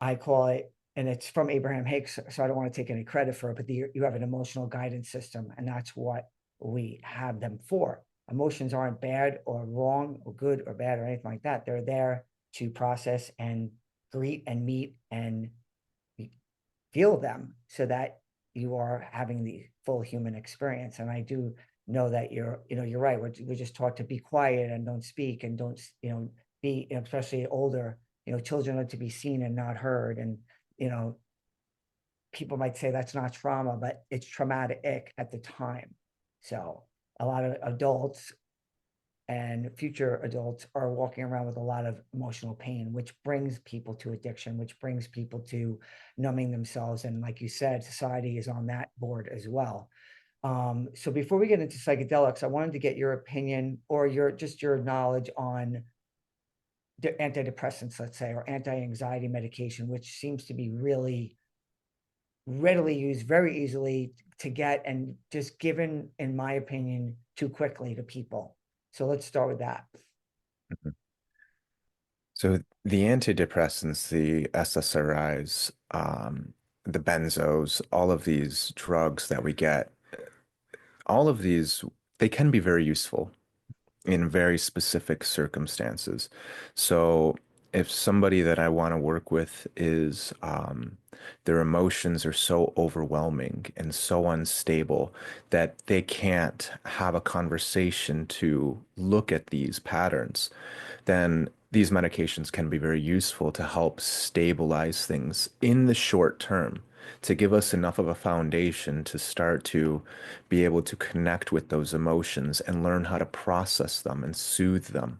I call it, and it's from Abraham Hicks, so I don't want to take any credit for it, but you have an emotional guidance system, and that's what we have them for. Emotions aren't bad or wrong or good or bad or anything like that. They're there to process and greet and meet and feel them so that you are having the full human experience. And I do know that you're right. We're just taught to be quiet and don't speak and don't, be, especially older, children are to be seen and not heard. And, you know, people might say that's not trauma, but it's traumatic at the time. So a lot of adults and future adults are walking around with a lot of emotional pain, which brings people to addiction, which brings people to numbing themselves. And like you said, society is on that board as well. So before we get into psychedelics, I wanted to get your opinion or your knowledge on antidepressants, let's say, or anti-anxiety medication, which seems to be really readily used very easily to get and just given, in my opinion, too quickly to people. So let's start with that. Mhm. So the antidepressants, the SSRIs, the benzos, all of these drugs that we get, all of these, they can be very useful in very specific circumstances. So if somebody that I want to work with is their emotions are so overwhelming and so unstable that they can't have a conversation to look at these patterns, then these medications can be very useful to help stabilize things in the short term, to give us enough of a foundation to start to be able to connect with those emotions and learn how to process them and soothe them.